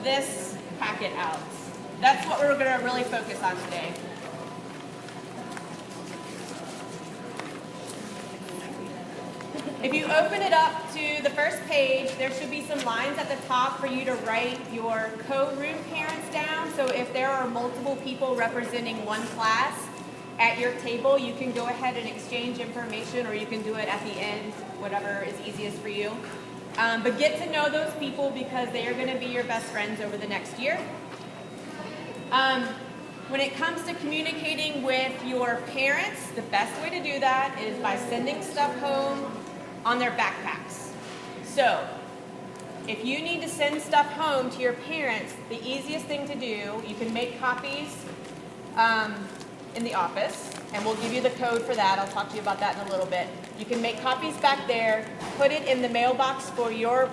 this packet out. That's what we're going to really focus on today. If you open it up to the first page, there should be some lines at the top for you to write your co-room parents down. So if there are multiple people representing one class at your table, you can go ahead and exchange information, or you can do it at the end, whatever is easiest for you. But get to know those people because they are going to be your best friends over the next year. When it comes to communicating with your parents, the best way to do that is by sending stuff home on their backpacks. So, if you need to send stuff home to your parents, the easiest thing to do, you can make copies in the office, and we'll give you the code for that. I'll talk to you about that in a little bit. You can make copies back there, put it in the mailbox for your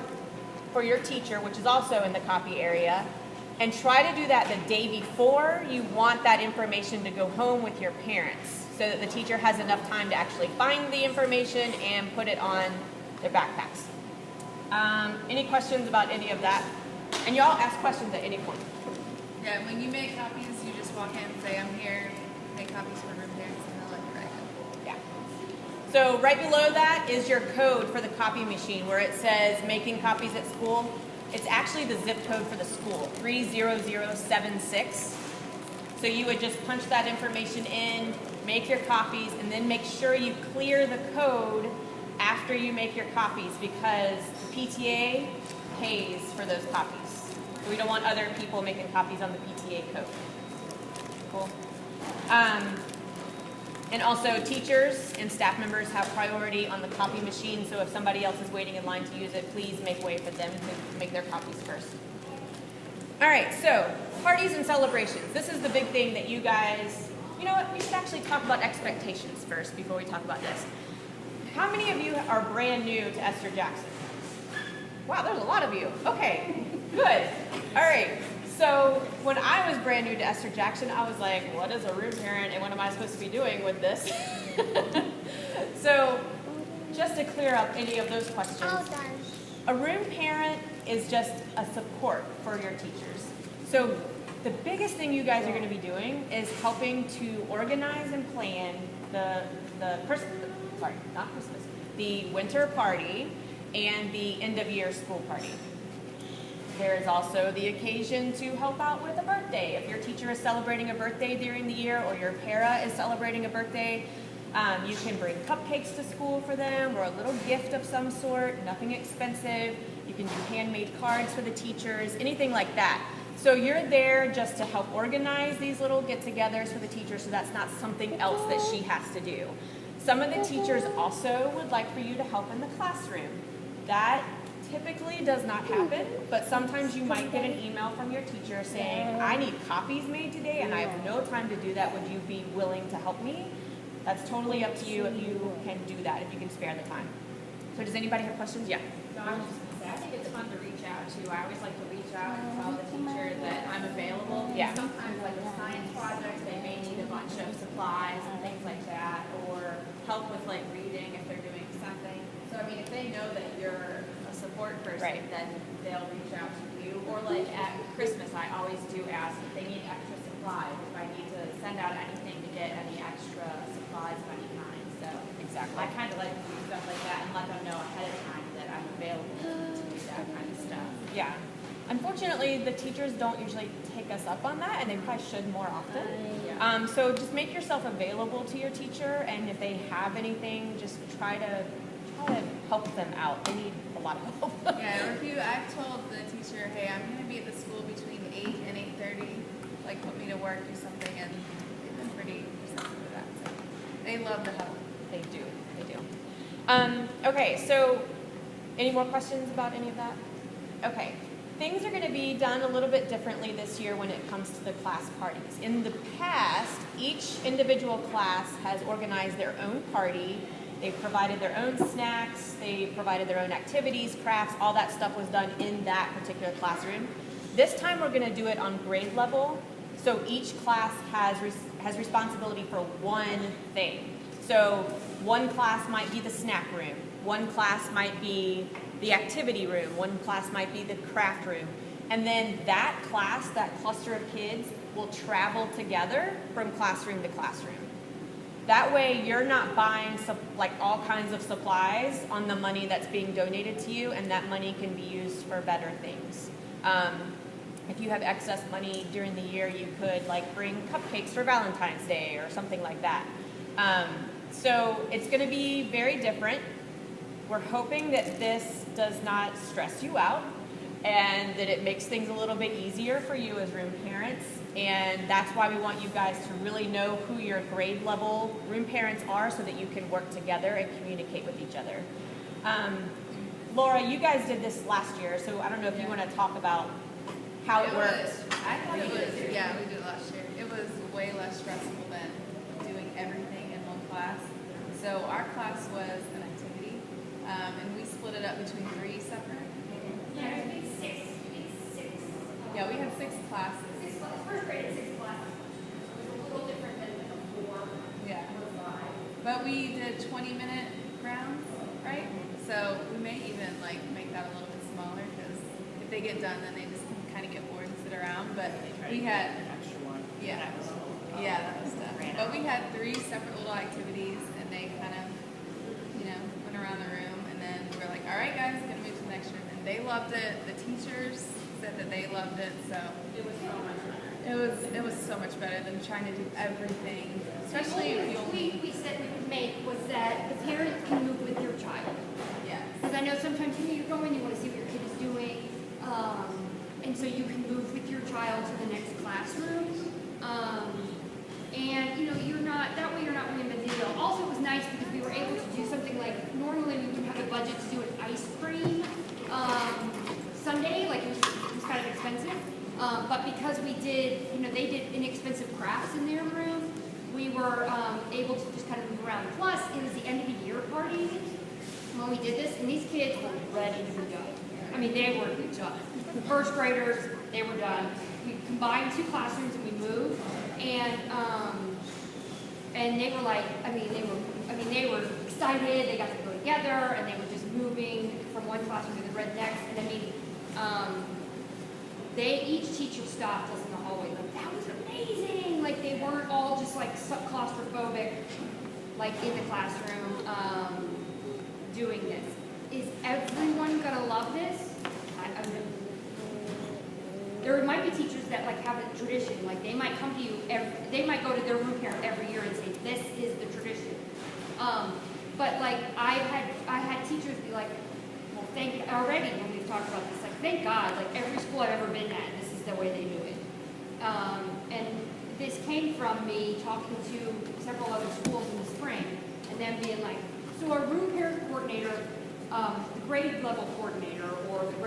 teacher, which is also in the copy area, and try to do that the day before you want that information to go home with your parents, so that the teacher has enough time to actually find the information and put it on their backpacks. Any questions about any of that? And y'all ask questions at any point. Yeah, when you make copies, you just walk in and say, I'm here, make copies for room parents, and they'll let you write them. Yeah. So right below that is your code for the copy machine where it says making copies at school. It's actually the zip code for the school, 30076. So you would just punch that information in, make your copies, and then make sure you clear the code after you make your copies because the PTA pays for those copies. So we don't want other people making copies on the PTA code. Cool. And also teachers and staff members have priority on the copy machine, so if somebody else is waiting in line to use it, please make way for them to make their copies first. All right, so parties and celebrations. This is the big thing that you guys, you know what, we should actually talk about expectations first before we talk about this. How many of you are brand new to Esther Jackson? Wow, there's a lot of you. Okay, good. All right, so when I was brand new to Esther Jackson, I was like, what is a room parent and what am I supposed to be doing with this? So just to clear up any of those questions, a room parent is just a support for your teachers. So the biggest thing you guys are going to be doing is helping to organize and plan the winter party and the end of year school party. There is also the occasion to help out with a birthday. If your teacher is celebrating a birthday during the year or your para is celebrating a birthday, you can bring cupcakes to school for them or a little gift of some sort, nothing expensive. You can do handmade cards for the teachers, anything like that. So you're there just to help organize these little get-togethers for the teachers so that's not something else that she has to do. Some of the teachers also would like for you to help in the classroom. That typically does not happen, but sometimes you might get an email from your teacher saying, I need copies made today and I have no time to do that. Would you be willing to help me? That's totally up to you if you can do that, if you can spare the time. So does anybody have questions? Yeah. No, I was just going to say, I think it's fun to reach out to. I always like to reach out and tell the teacher that I'm available. Yeah. Sometimes like with science projects, they may need a bunch of supplies and things like that, or help with like reading if they're doing something. So I mean, if they know that you're a support person, Right. then they'll reach out to you. Or like at Christmas, I always do ask if they need extra supplies, if I need to send out anything to get any extra supplies of any kind. So Exactly. I kind of like to do stuff like that and let them know ahead of time that I'm available to do that kind of stuff. Yeah. Unfortunately, the teachers don't usually take us up on that, and they probably should more often. Yeah. So just make yourself available to your teacher, and if they have anything, just try to help them out. They need a lot of help. Yeah, or if I've told the teacher, hey, I'm going to be at the school between 8 and 8:30, like put me to work, do something, and they've been pretty receptive to that. So they love the help. They do. They do. Okay, so any more questions about any of that? Okay. Things are going to be done a little bit differently this year when it comes to the class parties. In the past, each individual class has organized their own party. They've provided their own snacks. They provided their own activities, crafts. All that stuff was done in that particular classroom. This time we're going to do it on grade level. So each class has responsibility for one thing. So one class might be the snack room. One class might be the activity room. One class might be the craft room. And then that class, that cluster of kids, will travel together from classroom to classroom. That way you're not buying like all kinds of supplies on the money that's being donated to you, and that money can be used for better things. If you have excess money during the year, you could like bring cupcakes for Valentine's Day or something like that. So it's going to be very different. We're hoping that this does not stress you out and that it makes things a little bit easier for you as room parents. And that's why we want you guys to really know who your grade level room parents are so that you can work together and communicate with each other. Laura, you guys did this last year, so I don't know if you want to talk about how it works. I thought it was, yeah, we did it last year. It was way less stressful than doing everything in one class. So our class was an activity, and we split it up between 3 separate. Yeah, we had six. Yeah, we had 6 classes. First grade had 6 classes. It was a little different than the 4 Yeah. or 5. But we did 20-minute rounds, right? So we may even like make that a little bit smaller because if they get done, then they just kind of get bored and sit around. But we had yeah, that was tough. But we had 3 separate little activities, and they kind of, went around the room, and then we were like, all right, guys, gonna move to the next room. And they loved it. The teachers said that they loved it. So It was so much fun. it was so much better than trying to do everything, especially if you only. We said we would make was that the parent can move with your child. Yes. Because I know sometimes you're going, you want to see what your kid is doing, and so you can move with your child to the next classroom. And you're not that way. You're not reinventing the wheel. Also, it was nice because we were able to do something like normally we would have the budget to do an ice cream sundae, like it was kind of expensive. But because we did, they did inexpensive crafts in their room, we were able to just kind of move around. Plus, it was the end of the year party when we did this, and these kids were ready to be done. I mean, they were done. The first graders, they were done. We combined 2 classrooms and we moved, and they were like, they were excited. They got to go together, and they were just moving from one classroom to the next. And each teacher stopped us in the hallway, like, that was amazing. Like, they weren't all just like claustrophobic, like in the classroom, doing this. Is everyone gonna love this? There might be teachers that like have a tradition, like they might come to you, they might go to their room parent every year and say, this is the tradition. But like I had teachers be like, well, already when we've talked about this, like thank God, like every school I've ever been at, this is the way they do it. And this came from me talking to several other schools in the spring, and them being like, so our room parent coordinator, the grade level coordinator,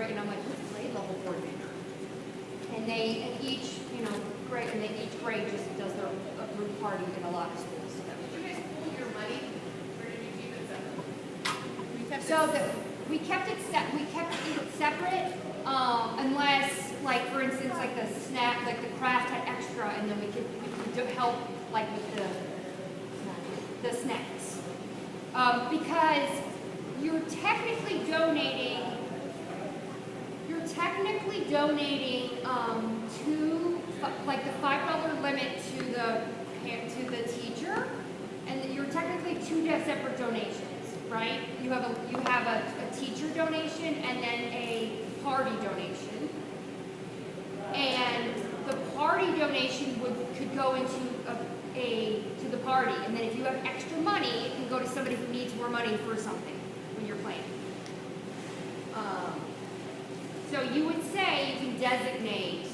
and I'm like, what's a grade level coordinator? And each grade just does their group party in a lot of schools. Did you guys pool your money, or did you keep it separate? We kept it separate, unless, like for instance, like the snack, like the craft had extra, and then we could help like with the snacks, because you're technically donating to like the $5 limit to the teacher, and you're technically 2 separate donations, right? You have a teacher donation and then a party donation, and the party donation could go into to the party, and then if you have extra money, it can go to somebody who needs more money for something when you're playing. So you would say you can designate,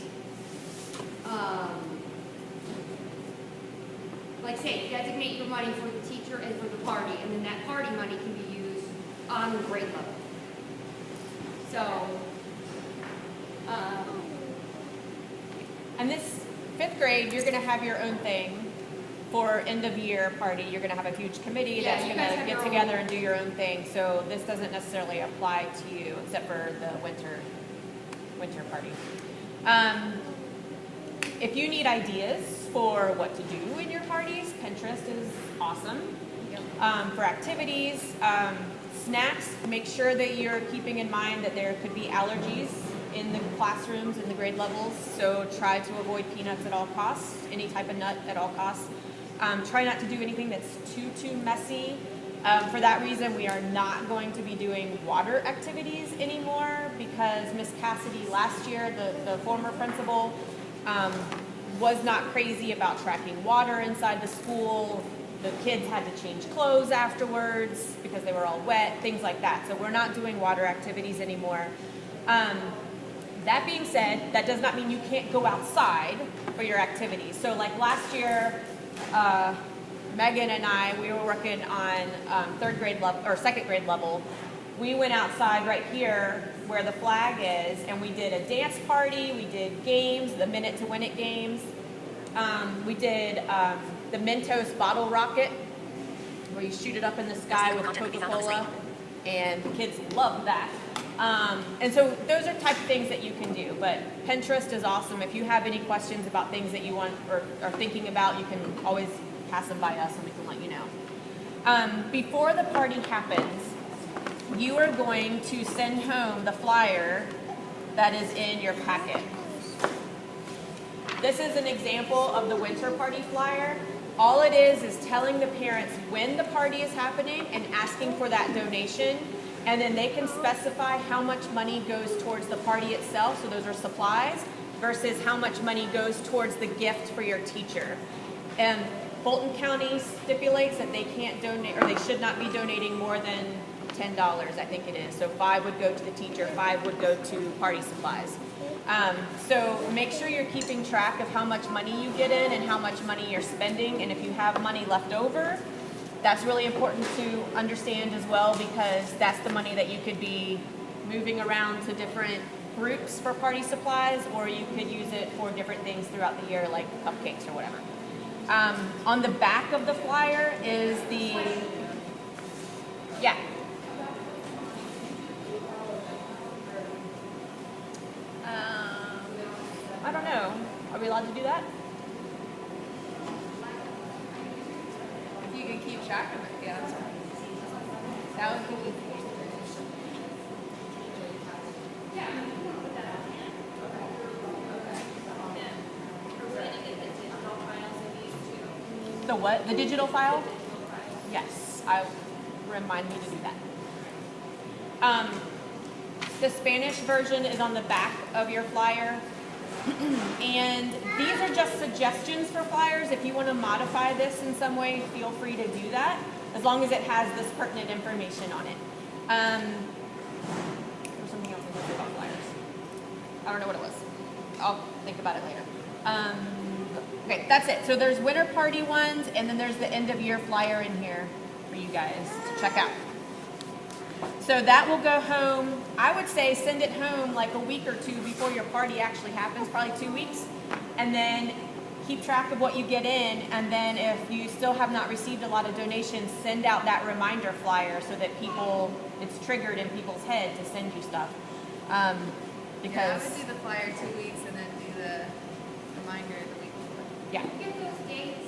designate your money for the teacher and for the party, and then that party money can be used on the grade level. So, And this 5th grade, you're going to have your own thing for end of year party. You're going to have a huge committee that's going to get together and do your own thing. So this doesn't necessarily apply to you except for the winter party. If you need ideas for what to do in your parties, Pinterest is awesome. For activities, snacks, make sure that you're keeping in mind that there could be allergies in the classrooms, in the grade levels, so try to avoid peanuts at all costs, any type of nut at all costs. Try not to do anything that's too messy. For that reason, we are not going to be doing water activities anymore because Miss Cassidy last year, the former principal, was not crazy about tracking water inside the school. The kids had to change clothes afterwards because they were all wet, things like that. So we're not doing water activities anymore. That being said, that does not mean you can't go outside for your activities. So like last year, Megan and I, we were working on third grade level or second grade level. We went outside right here where the flag is, and we did a dance party. We did games, the Minute to Win It games. We did the Mentos bottle rocket, where you shoot it up in the sky with Coca-Cola, and the kids love that. And so those are type of things that you can do. But Pinterest is awesome. If you have any questions about things that you want or are thinking about, you can always pass them by us and we can let you know. Before the party happens, you are going to send home the flyer that is in your packet. This is an example of the winter party flyer. All it is telling the parents when the party is happening and asking for that donation, and then they can specify how much money goes towards the party itself, so those are supplies, versus how much money goes towards the gift for your teacher. And Fulton County stipulates that they can't donate, or they should not be donating more than $10, I think it is. So 5 would go to the teacher, 5 would go to party supplies. So make sure you're keeping track of how much money you get in and how much money you're spending. And if you have money left over, that's really important to understand as well, because that's the money that you could be moving around to different groups for party supplies, or you could use it for different things throughout the year, like cupcakes or whatever. On the back of the flyer is the, yeah. I don't know. Are we allowed to do that? If you can keep track of it, yeah, that's right. That would be easy. The what? The digital file? Yes, remind me to do that. The Spanish version is on the back of your flyer. And these are just suggestions for flyers. If you want to modify this in some way, feel free to do that, as long as it has this pertinent information on it. There's something else I want to say about flyers. I don't know what it was. I'll think about it later. Okay, that's it. So there's winter party ones, and then there's the end of year flyer in here for you guys to check out. So that will go home. I would say send it home like a week or two before your party actually happens, probably 2 weeks. And then keep track of what you get in. And then if you still have not received a lot of donations, send out that reminder flyer so that it's triggered in people's head to send you stuff. Because yeah, I would do the flyer 2 weeks and then do the reminder the week before. Yeah. You get those dates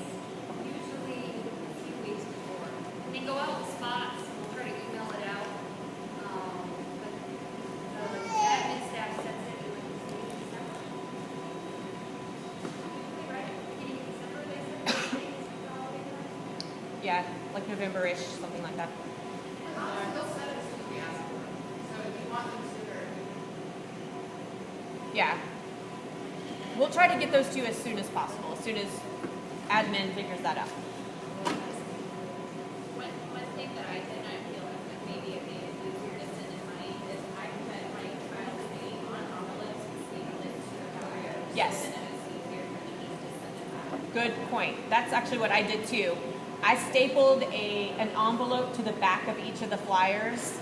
usually a few weeks before. And they go out in spots. We'll try to email it out. But the admin staff sends it in December. Right? Beginning of December, they send the dates. Yeah, like November-ish, something like that. Yeah. We'll try to get those to you as soon as possible, as soon as admin figures that out. One thing that I did not feel like maybe it made it easier to send in money is I put my child's name on envelopes and stapled it to the flyer. Yes. And it was easier for me to just send it back. Good point. That's actually what I did too. I stapled an envelope to the back of each of the flyers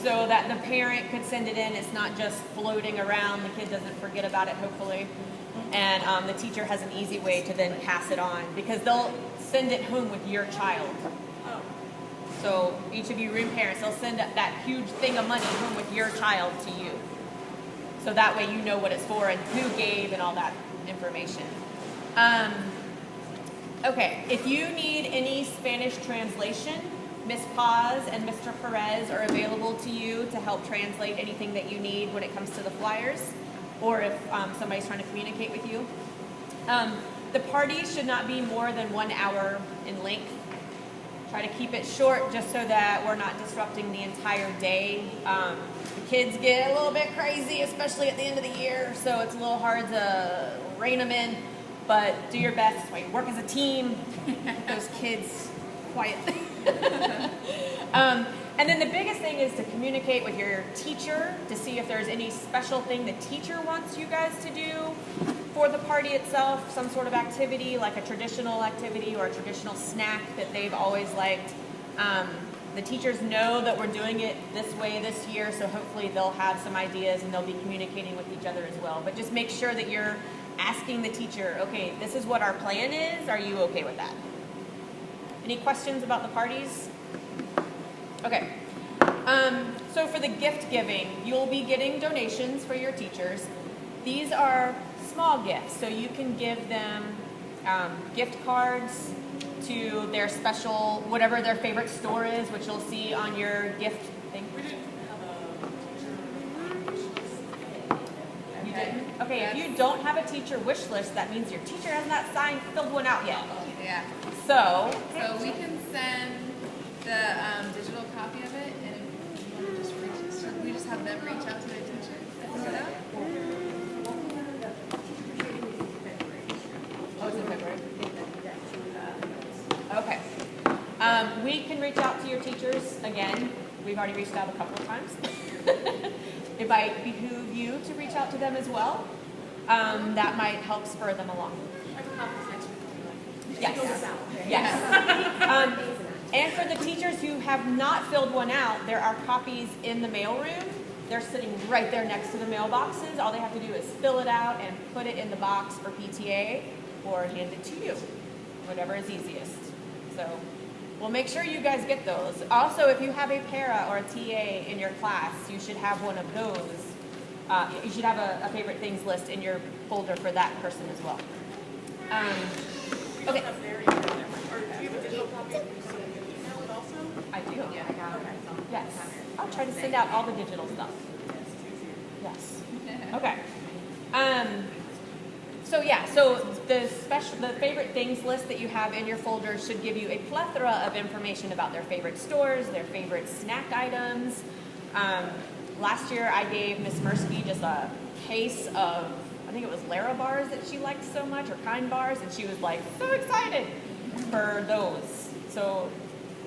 so that the parent could send it in. It's not just floating around. The kid doesn't forget about it, hopefully. And the teacher has an easy way to then pass it on, because they'll send it home with your child. So each of you room parents, they'll send that huge thing of money home with your child to you. So that way you know what it's for and who gave and all that information. Okay, if you need any Spanish translation, Miss Paz and Mr. Perez are available to you to help translate anything that you need when it comes to the flyers, or if somebody's trying to communicate with you. The party should not be more than 1 hour in length. Try to keep it short just so that we're not disrupting the entire day. The kids get a little bit crazy, especially at the end of the year, so it's a little hard to rein them in, but do your best. That's why you work as a team. Keep those kids quiet. And then the biggest thing is to communicate with your teacher to see if there's any special thing the teacher wants you guys to do for the party itself, some sort of activity, like a traditional activity or a traditional snack that they've always liked. The teachers know that we're doing it this way this year, so hopefully they'll have some ideas and they'll be communicating with each other as well. But just make sure that you're asking the teacher, okay, this is what our plan is. Are you okay with that? Any questions about the parties? Okay. So for the gift giving, you'll be getting donations for your teachers. These are small gifts, so you can give them gift cards to their special, whatever their favorite store is, which you'll see on your gift thing. We didn't have a teacher wish list. You didn't? Okay, if you don't have a teacher wish list, that means your teacher has not filled one out yet. Yeah. So We can send the digital copy of it, and if you want to just we just have them reach out to their teacher. Is that? Oh, it's in February. Okay. We can reach out to your teachers again. We've already reached out a couple of times. It might behoove you to reach out to them as well. That might help spur them along. Yes. Yes. And for the teachers who have not filled one out, there are copies in the mailroom. They're sitting right there next to the mailboxes. All they have to do is fill it out and put it in the box for PTA or hand it to you, whatever is easiest. So we'll make sure you guys get those. Also, if you have a para or a TA in your class, you should have one of those. You should have a favorite things list in your folder for that person as well. Okay. I do. Yes. I'll try to send out all the digital stuff. Yes. Okay. So the favorite things list that you have in your folder should give you a plethora of information about their favorite stores, their favorite snack items. Last year I gave Miss Mursky just a case of, I think it was Lara bars that she liked so much, or Kind bars, and she was like so excited for those. So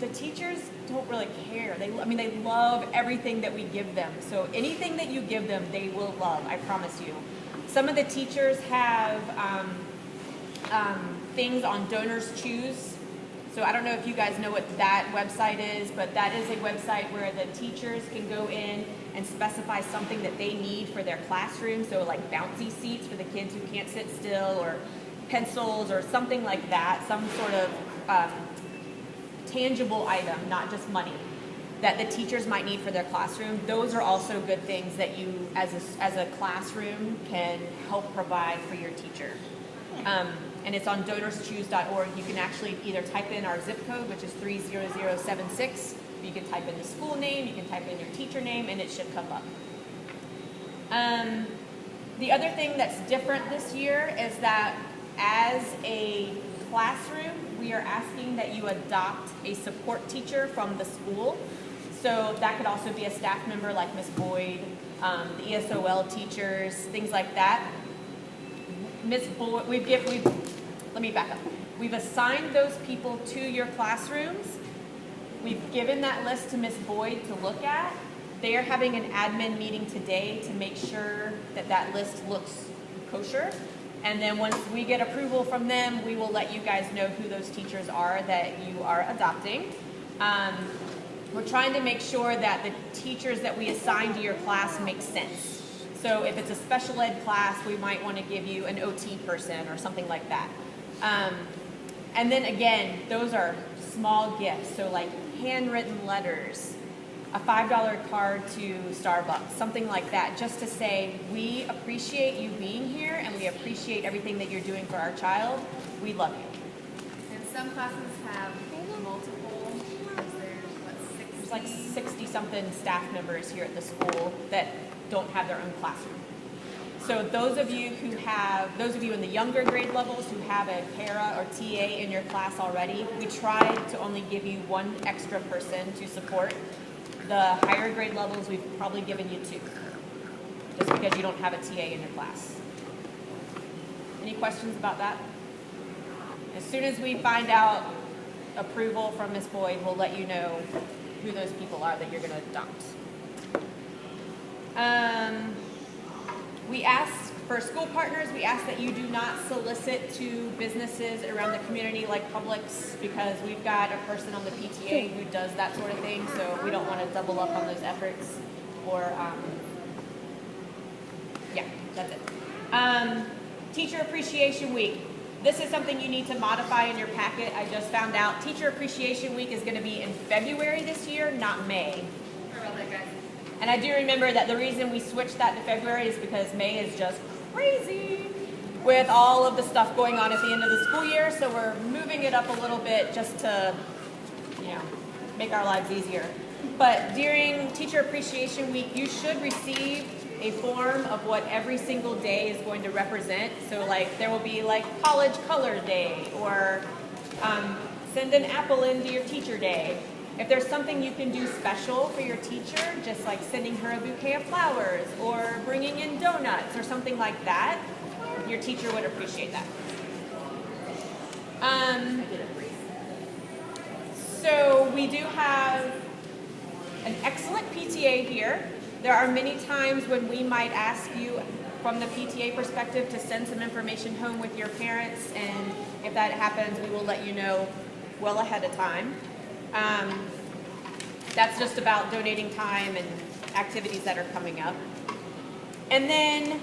the teachers don't really care. They love everything that we give them. So anything that you give them, they will love, I promise you. Some of the teachers have things on Donors Choose. So I don't know if you guys know what that website is, but that is a website where the teachers can go in and specify something that they need for their classroom. So like bouncy seats for the kids who can't sit still, or pencils, or something like that, some sort of tangible item, not just money, that the teachers might need for their classroom. Those are also good things that you, as a classroom, can help provide for your teacher. And it's on donorschoose.org. You can actually either type in our zip code, which is 30076. You can type in the school name, you can type in your teacher name, and it should come up. The other thing that's different this year is that as a classroom, we are asking that you adopt a support teacher from the school. So that could also be a staff member like Miss Boyd, the ESOL teachers, things like that. Miss Boyd, let me back up. We've assigned those people to your classrooms. We've given that list to Miss Boyd to look at. They are having an admin meeting today to make sure that that list looks kosher. And then once we get approval from them, we will let you guys know who those teachers are that you are adopting. We're trying to make sure that the teachers that we assign to your class make sense. So if it's a special ed class, we might want to give you an OT person or something like that. And then again, those are small gifts. So like handwritten letters, a $5 card to Starbucks, something like that, just to say, we appreciate you being here and we appreciate everything that you're doing for our child. We love you. And some classes have multiple, because there's there's like 60-something staff members here at the school that don't have their own classroom. So those of you in the younger grade levels who have a para or TA in your class already, we try to only give you one extra person to support. The higher grade levels, we've probably given you 2, just because you don't have a TA in your class. Any questions about that? As soon as we find out approval from Ms. Boyd, we'll let you know who those people are that you're going to adopt. We ask for school partners, we ask that you do not solicit to businesses around the community like Publix, because we've got a person on the PTA who does that sort of thing, so we don't want to double up on those efforts. Or, yeah, that's it. Teacher Appreciation Week. This is something you need to modify in your packet. I just found out Teacher Appreciation Week is going to be in February this year, not May. Sorry about that, guys. And I do remember that the reason we switched that to February is because May is just crazy with all of the stuff going on at the end of the school year. So we're moving it up a little bit just to, make our lives easier. But during Teacher Appreciation Week, you should receive a form of what every single day is going to represent. So like there will be like College Color Day, or send an apple into your teacher day. If there's something you can do special for your teacher, just like sending her a bouquet of flowers or bringing in donuts or something like that, your teacher would appreciate that. So we do have an excellent PTA here. There are many times when we might ask you from the PTA perspective to send some information home with your parents, and if that happens, we will let you know well ahead of time. That's just about donating time and activities that are coming up. And then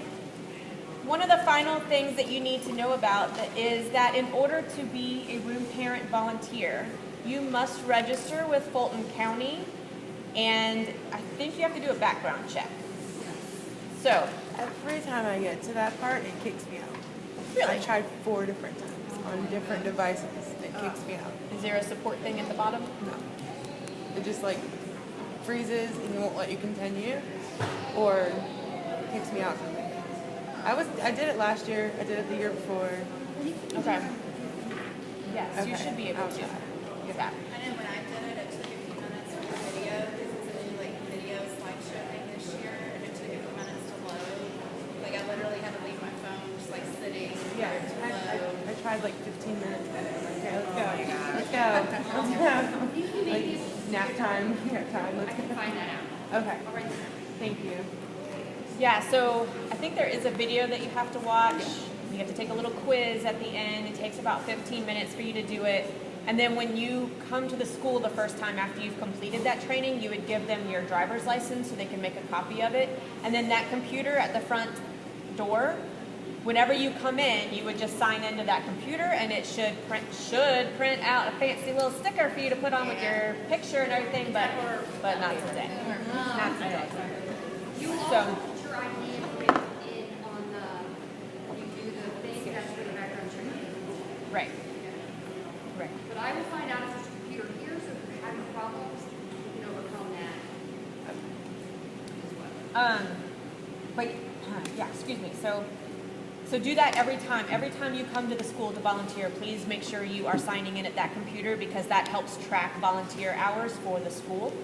one of the final things that you need to know about is that in order to be a room parent volunteer, you must register with Fulton County, and I think you have to do a background check. So Every time I get to that part, it kicks me out. Really? I tried 4 different times on different devices. It kicks me out. is there a support thing at the bottom? No. It just like freezes and it won't let you continue, or it kicks me out completely. I did it last year. I did it the year before. Okay. Yes, you Okay. should be able to. Yeah. I know when I did it, it took a few minutes for the video, because it's a new video slideshow thing this year, and it took a few minutes to load. Like I literally had to leave my phone just like sitting Yeah, for it to load. I tried like 15 minutes. Okay, let's go. Let's go. Let's go. Like nap time. We got time. I Let's can go. find that out. Okay. I'll write that down. Thank you. Yeah, so I think there is a video that you have to watch. You have to take a little quiz at the end. It takes about 15 minutes for you to do it. And then when you come to the school the first time after you've completed that training, you would give them your driver's license so they can make a copy of it. And then that computer at the front door, whenever you come in, you would just sign into that computer, and it should print out a fancy little sticker for you to put on with your picture and everything, but not today. Not today. You will So- also put your ID information in on you do the thing, that's for the background check. Right. Right. But I will find out if there's a computer here, so if you're having problems, you can overcome that. But yeah, excuse me. So do that every time. Every time you come to the school to volunteer, please make sure you are signing in at that computer, because that helps track volunteer hours for the school.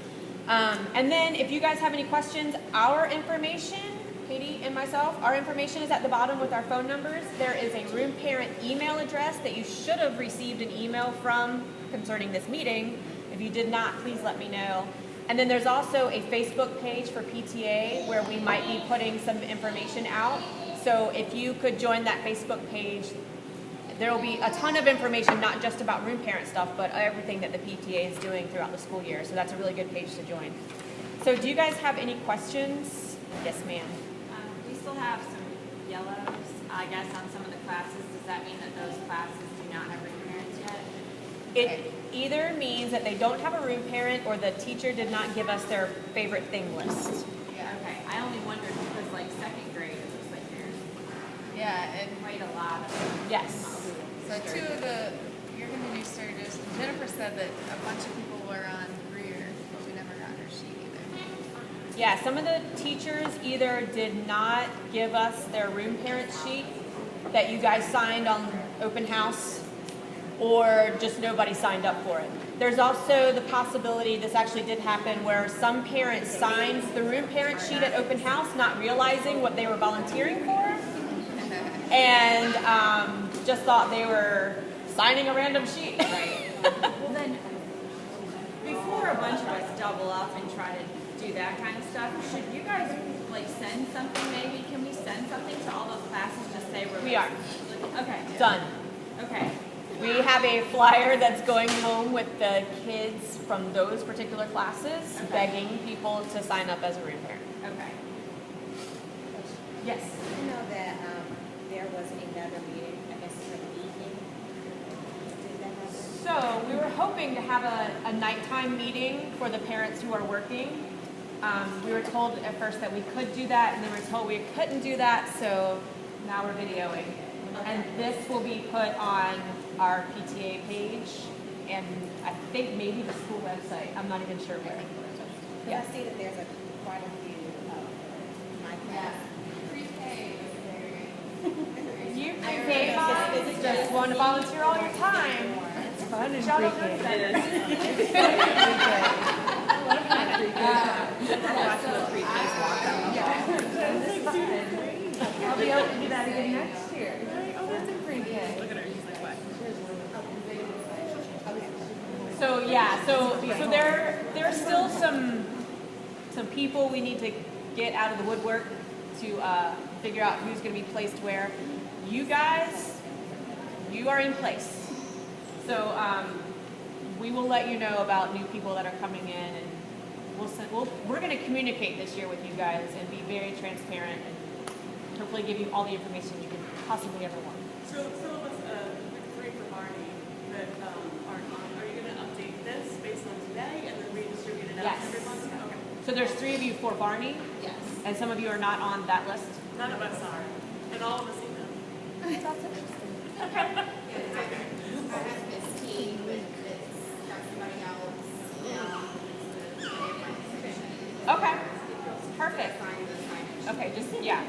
And then if you guys have any questions, our information, Katie and myself, our information is at the bottom with our phone numbers. There is a room parent email address that you should have received an email from concerning this meeting. If you did not, please let me know. And then there's also a Facebook page for PTA where we might be putting some information out. So if you could join that Facebook page, there will be a ton of information, not just about room parent stuff, but everything that the PTA is doing throughout the school year. So that's a really good page to join. So do you guys have any questions? Yes, ma'am. We still have some yellows, I guess, on some of the classes. Does that mean that those classes do not have room parents yet? It either means that they don't have a room parent, or the teacher did not give us their favorite thing list. Yeah, okay. I only wondered because like second grade, it looks like there's Yeah, and quite a lot of. Yes. so 2 of you're gonna do Sturgis. Jennifer said that a bunch of people were on Greer, but we never heard sheet either. Yeah, some of the teachers either did not give us their room parent sheet that you guys signed on open house, or just nobody signed up for it. There's also the possibility, this actually did happen, where some parents signed the room parent sheet at open house not realizing what they were volunteering for, and just thought they were signing a random sheet. Right. Well then, before a bunch of us double up and try to do that kind of stuff, should you guys like send something maybe? Can we send something to all those classes, just say we're... We are. Okay. Done. Okay. We have a flyer that's going home with the kids from those particular classes, begging people to sign up as a room parent. Okay. Yes. I know that there was another meeting, I guess, for the evening. Did that happen? So we were hoping to have a nighttime meeting for the parents who are working. We were told at first that we could do that, and then we were told we couldn't do that, so now we're videoing. And this will be put on our PTA page, and I think maybe the school website. I'm not even sure where. Because I see that there's quite a few of my class. Pre-K is very... You pre-K moms just want to volunteer all your time. It's fun in Shout out pre-K. to them. I'll be able to do that again next year. Oh, that's in pre-K. Look at her, she's like, what? So yeah, so there's still some people we need to get out of the woodwork to figure out who's going to be placed where. You guys, you are in place. So we will let you know about new people that are coming in, and we're going to communicate this year with you guys and be very transparent and hopefully give you all the information you can possibly ever want. So some of us, like 3 for Barney, that aren't on, are you going to update this based on today and then redistribute it out Yes. to everyone? Okay. So there's 3 of you for Barney, Yes. and some of you are not on that list. None of us are, and all of us email. That's interesting. I have this team, but it's got somebody else. Okay, perfect. Okay, just, yeah.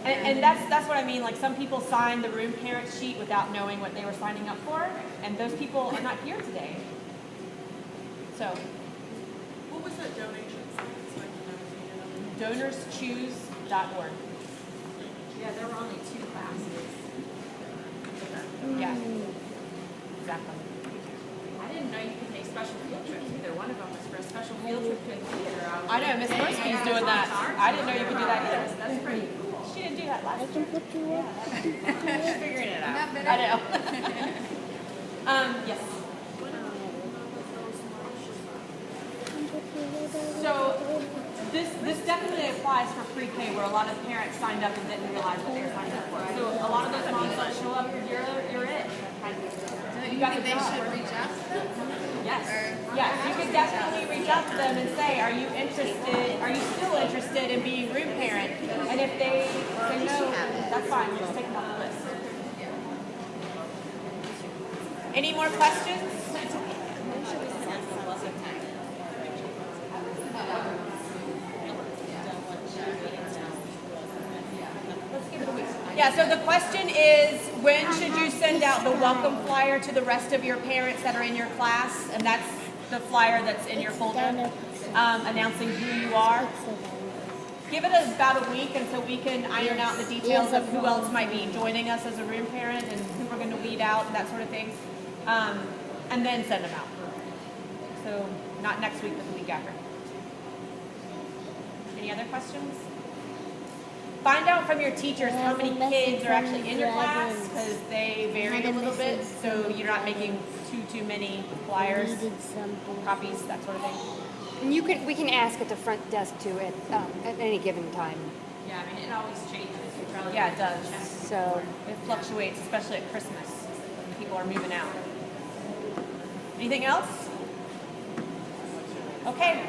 And that's what I mean, like some people sign the room parent sheet without knowing what they were signing up for, and those people are not here today. So, What was that donation site so I can know? donorschoose.org. Yeah, there were only 2 classes. Yeah, exactly. I didn't know you could take special field trips either. One of them was for a special field trip to a theater. I know, Miss Murphy's doing that. I didn't know you could do that either. That's pretty cool. She didn't do that last year. Figuring it out. Not better. I know. Yes. So this definitely applies for pre-K, where a lot of parents signed up and didn't realize what they were signing up for. So a lot of those moms that show up, you're it. Do You got the they job. should reach out to them? Yes. Yes, you could definitely reach out to them and say, are you still interested in being room parent? And if they say no, that's fine, we'll just take them off the list. Any more questions? Yeah, so the question is, when should you send out the welcome flyer to the rest of your parents that are in your class? And that's the flyer that's in your folder, announcing who you are. Give it about a week until we can iron out the details of who else might be joining us as a room parent and who we're going to weed out and that sort of thing. And then send them out. So not next week, but the week after. Any other questions? Find out from your teachers how many kids are actually in your class, because they vary a little bit, so you're not making too many flyers, copies, that sort of thing. And we can ask at the front desk too at any given time. Yeah, I mean, it always changes. You probably Yeah, it have to does. check. So It fluctuates, especially at Christmas, when people are moving out. Anything else? Okay,